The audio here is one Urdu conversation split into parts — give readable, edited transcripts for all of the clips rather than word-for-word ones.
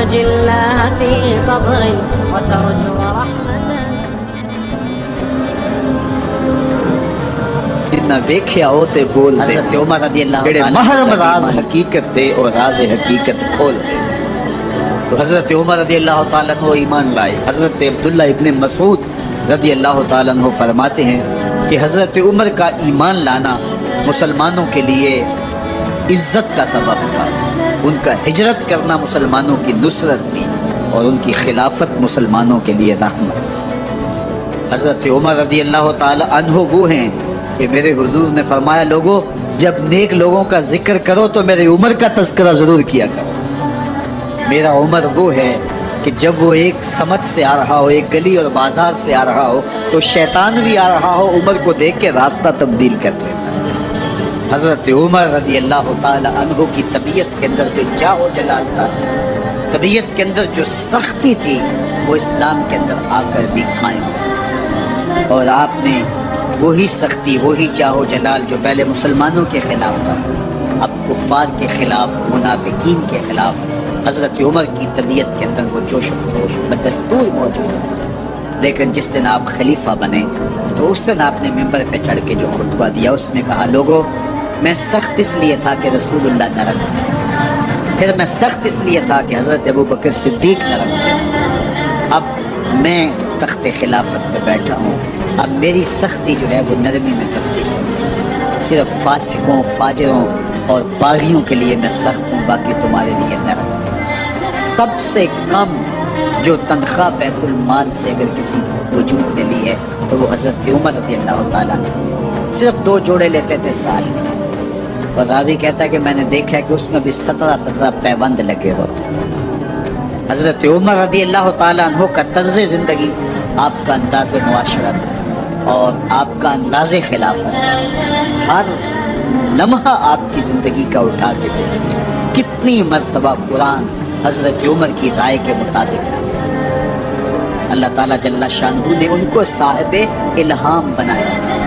ترجي الله في صبر وترجو رحمته. نہ ویکھیا ہو تے بول دے حضرت عمر رضی اللہ جڑے تعالیٰ محرم راز حقیقت دے اور راز حقیقت کھول دے. تو حضرت عمر رضی اللہ تعالیٰ عنہ ایمان لائے. حضرت عبداللہ ابن مسعود رضی اللہ تعالیٰ عنہ فرماتے ہیں کہ حضرت عمر کا ایمان لانا مسلمانوں کے لیے عزت کا سبب تھا. ان کا ہجرت کرنا مسلمانوں کی نصرت تھی اور ان کی خلافت مسلمانوں کے لیے رحمت. حضرت عمر رضی اللہ تعالیٰ عنہ وہ ہیں کہ میرے حضور نے فرمایا لوگوں جب نیک لوگوں کا ذکر کرو تو میرے عمر کا تذکرہ ضرور کیا کرو. میرا عمر وہ ہے کہ جب وہ ایک سمت سے آ رہا ہو, ایک گلی اور بازار سے آ رہا ہو تو شیطان بھی آ رہا ہو, عمر کو دیکھ کے راستہ تبدیل کر لیتا. حضرت عمر رضی اللہ تعالی عنہ کی طبیعت کے اندر جو جاہ و جلال تھا, طبیعت کے اندر جو سختی تھی, وہ اسلام کے اندر آ کر بھی قائم ہوئی. اور آپ نے وہی سختی, وہی جاہ و جلال جو پہلے مسلمانوں کے خلاف تھا, اب کفار کے خلاف, منافقین کے خلاف حضرت عمر کی طبیعت کے اندر وہ جوش و خروش بدستور موجود ہے. لیکن جس دن آپ خلیفہ بنے تو اس دن آپ نے ممبر پہ چڑھ کے جو خطبہ دیا اس میں کہا لوگوں میں سخت اس لیے تھا کہ رسول اللہ نرم تھے, پھر میں سخت اس لیے تھا کہ حضرت ابوبکر صدیق نرم تھے, اب میں تخت خلافت پہ بیٹھا ہوں, اب میری سختی جو ہے وہ نرمی میں تبدیل ہے. صرف فاسقوں, فاجروں اور باغیوں کے لیے میں سخت ہوں, باقی تمہارے لیے نرم. سب سے کم جو تنخواہ بیت المال سے اگر کسی وجود نے لی ہے تو وہ حضرت عمر رضی اللہ تعالیٰ نے صرف 2 جوڑے لیتے تھے سال میں. اور راوی کہتا ہے کہ میں نے دیکھا ہے کہ اس میں بھی 17 پیبند لگے ہوتے تھے. حضرت عمر رضی اللہ تعالیٰ عنہ کا طرز زندگی, آپ کا انداز معاشرت اور آپ کا انداز خلافت, ہر لمحہ آپ کی زندگی کا اٹھا کے دیکھیے کتنی مرتبہ قرآن حضرت عمر کی رائے کے مطابق نازل. اللہ تعالیٰ جل شانہ نے ان کو صاحب الہام بنایا تھا.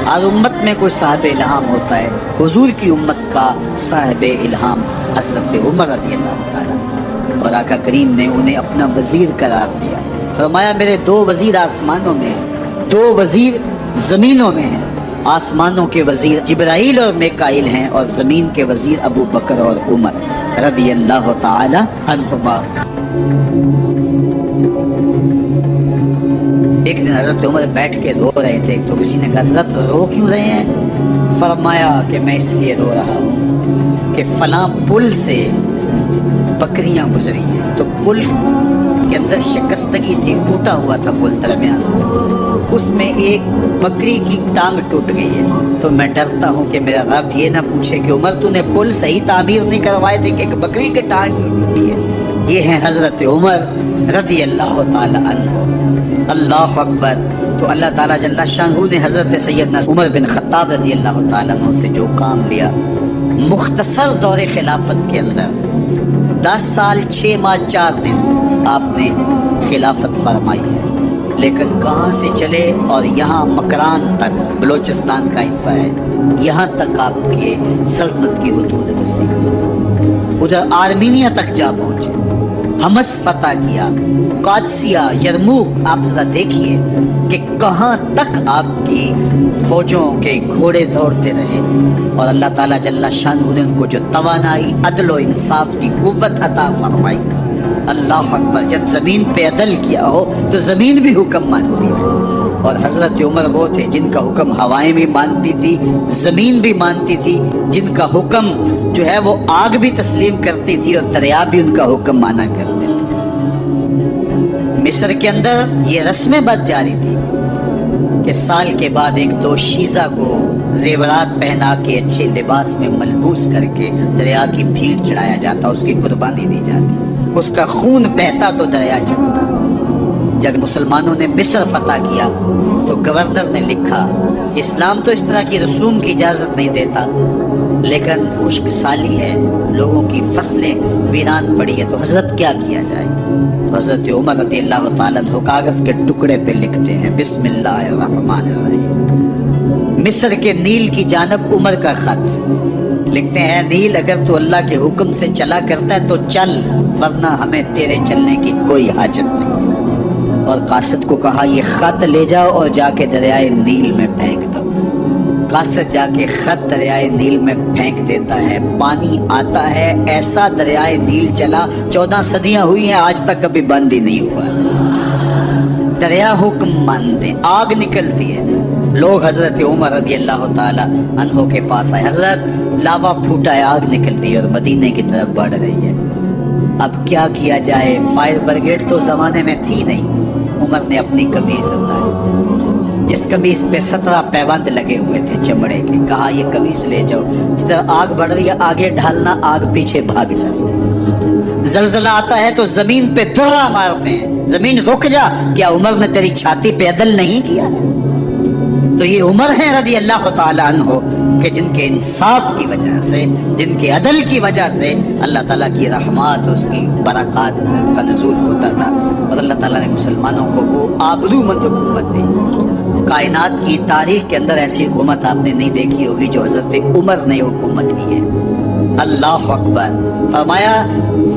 ہر امت میں کوئی صاحب الہام ہوتا ہے, حضور کی امت کا صاحب الہام حضرت عمر رضی اللہ تعالیٰ, اور آقا کریم نے انہیں اپنا وزیر قرار دیا. فرمایا میرے 2 وزیر آسمانوں میں ہیں, 2 وزیر زمینوں میں ہیں. آسمانوں کے وزیر جبرائیل اور میکائیل ہیں, اور زمین کے وزیر ابو بکر اور عمر رضی اللہ تعالی عنہما. ایک دن حضرت عمر بیٹھ کے رو رہے تھے تو کسی نے کہا حضرت رو کیوں رہے ہیں؟ فرمایا کہ میں اس لیے رو رہا ہوں کہ فلاں پل سے بکریاں گزری ہیں, تو پل کے اندر شکستگی تھی, ٹوٹا ہوا تھا پل درمیان, اس میں ایک بکری کی ٹانگ ٹوٹ گئی ہے. تو میں ڈرتا ہوں کہ میرا رب یہ نہ پوچھے کہ عمر تو نے پل صحیح تعمیر نہیں کروائے تھے کہ ایک بکری کی ٹانگ ٹوٹی ہے. یہ ہیں حضرت عمر رضی اللہ تعالی عنہ. اللہ اکبر. تو اللہ تعالیٰ جل شانہ نے حضرت سیدنا عمر بن خطاب رضی اللہ تعالیٰ عنہ سے جو کام لیا, مختصر دور خلافت کے اندر 10 سال 6 ماہ 4 دن آپ نے خلافت فرمائی ہے. لیکن کہاں سے چلے اور یہاں مکران تک, بلوچستان کا حصہ ہے, یہاں تک آپ کے سلطنت کی حدود وسیع, ادھر آرمینیا تک جا پہنچے, حمص فتح کیا, قادسیہ, یرموک. آپ ذرا دیکھیے کہ کہاں تک آپ کی فوجوں کے گھوڑے دوڑتے رہے, اور اللہ تعالیٰ جل شانہ نے ان کو جو توانائی, عدل و انصاف کی قوت عطا فرمائی. اللہ اکبر. جب زمین پہ عدل کیا ہو تو زمین بھی حکم مانتی ہے, اور حضرت عمر وہ تھے جن کا حکم ہوائیں بھی مانتی تھی, زمین بھی مانتی تھی, جن کا حکم جو ہے وہ آگ بھی تسلیم کرتی تھی اور دریا بھی ان کا حکم مانا کرتے تھے. مصر کے اندر یہ رسمیں بد جاری تھی کہ سال کے بعد ایک دوشیزہ کو زیورات پہنا کے اچھے لباس میں ملبوس کر کے دریا کی بھیڑ چڑھایا جاتا, اس کی قربانی دی جاتی, اس کا خون بہتا تو دریا چلتا. جب مسلمانوں نے مصر فتح کیا تو گورنر نے لکھا کہ اسلام تو اس طرح کی رسوم کی اجازت نہیں دیتا, لیکن خشک سالی ہے, لوگوں کی فصلیں ویران پڑی ہے, تو حضرت کیا کیا جائے؟ تو حضرت عمر رضی اللہ تعالیٰ عنہ کاغذ کے ٹکڑے پہ لکھتے ہیں بسم اللہ الرحمن الرحیم. مصر کے نیل کی جانب عمر کا خط لکھتے ہیں, نیل اگر تو اللہ کے حکم سے چلا کرتا ہے تو چل, ورنہ ہمیں تیرے چلنے کی کوئی حاجت نہیں۔ اور قاصد کو کہا یہ خط لے جاؤ اور جا کے دریائے نیل میں پھینک دو۔ قاصد جا کے خط دریائے نیل میں پھینک دیتا ہے، پانی آتا ہے، ایسا دریائے نیل چلا 14 صدیاں ہوئی ہیں آج تک کبھی بند ہی نہیں ہوا۔ دریا حکم مانتے، آگ نکلتی ہے، لوگ حضرت عمر رضی اللہ تعالی عنہ کے پاس آئے، حضرت لاوا پھوٹا ہے، آگ نکلتی ہے اور مدینے کی طرف بڑھ رہی ہے، اب کیا کیا جائے؟ فائر بریگیڈ تو زمانے میں تھی نہیں۔ عمر نے اپنی قمیض اتاری، جس قمیض پہ 17 پیوند لگے ہوئے تھے چمڑے کے، کہا یہ قمیض لے جاؤ، جدھر آگ بڑھ رہی ہے آگے ڈھالنا، آگ پیچھے بھاگ جائے۔ زلزلہ آتا ہے تو زمین پہ درہ مارتے ہیں، زمین رک جا، کیا عمر نے تیری چھاتی پہ عدل نہیں کیا؟ تو یہ عمر ہیں رضی اللہ تعالیٰ عنہ کہ جن کے انصاف کی وجہ سے، جن کے عدل کی وجہ سے اللہ تعالیٰ کی رحمات، اس کی برکات کا نزول ہوتا تھا، اور اللہ تعالیٰ نے مسلمانوں کو وہ آبرومند حکومت دی۔ کائنات کی تاریخ کے اندر ایسی حکومت آپ نے نہیں دیکھی ہوگی جو حضرت عمر نے حکومت کی ہے۔ اللہ اکبر۔ فرمایا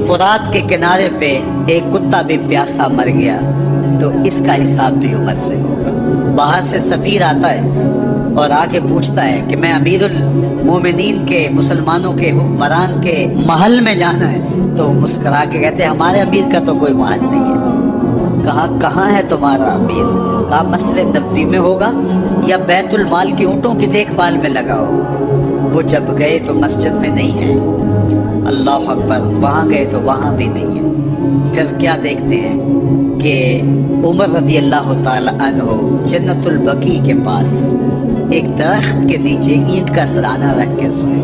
فرات کے کنارے پہ ایک کتا بھی پیاسا مر گیا تو اس کا حساب بھی عمر سے ہوگا۔ باہر سے سفیر آتا ہے اور آ کے پوچھتا ہے کہ میں امیر المومنین کے، مسلمانوں کے حکمران کے محل میں جانا ہے، تو مسکرا کے کہتے ہیں ہمارے امیر کا تو کوئی محل نہیں ہے۔ کہا کہاں ہے تمہارا امیر؟ کہا مسجد نبوی میں ہوگا یا بیت المال کی اونٹوں کی دیکھ بھال میں لگا ہو۔ وہ جب گئے تو مسجد میں نہیں ہے، اللہ اکبر، وہاں گئے تو وہاں بھی نہیں ہے۔ پھر کیا دیکھتے ہیں کہ عمر رضی اللہ تعالی عنہ جنت البقیع کے پاس ایک درخت کے نیچے اینٹ کا سرانہ رکھ کے سوئے،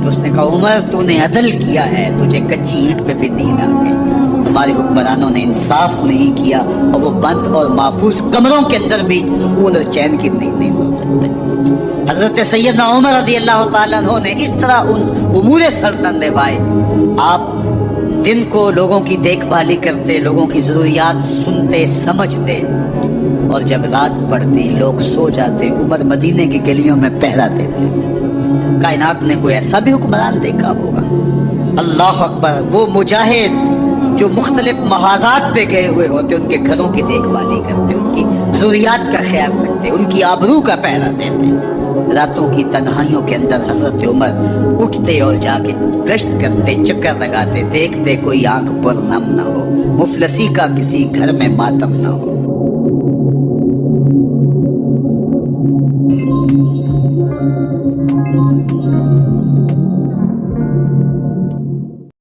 تو اس نے کہا عمر تو نے عدل کیا ہے، تجھے کچی اینٹ پہ بھی نیند آ گئی۔ ہمارے حکمرانوں نے انصاف نہیں کیا اور وہ بند اور محفوظ کمروں کے اندر بھی سکون اور چین کی نیند نہیں سو سکتے۔ حضرت سیدنا عمر رضی اللہ تعالیٰ عنہ نے اس طرح ان امور سلطنت نبھائے۔ آپ دن کو لوگوں کی دیکھ بھالی کرتے، لوگوں کی ضروریات سنتے سمجھتے، اور جب رات پڑتی لوگ سو جاتے، عمر مدینے کی گلیوں میں پہرا دیتے۔ کائنات نے کوئی ایسا بھی حکمران دیکھا ہوگا؟ اللہ اکبر۔ وہ مجاہد جو مختلف محاذات پہ گئے ہوئے ہوتے، ان کے گھروں کی دیکھ بھالی کرتے، ان کی ضروریات کا خیال رکھتے، ان کی آبرو کا پہرا دیتے۔ راتوں کی تنہائیوں کے اندر حضرت عمر اٹھتے اور جا کے گشت کرتے، چکر لگاتے، دیکھتے کوئی آنکھ پر نم نہ ہو، مفلسی کا کسی گھر میں ماتم نہ ہو۔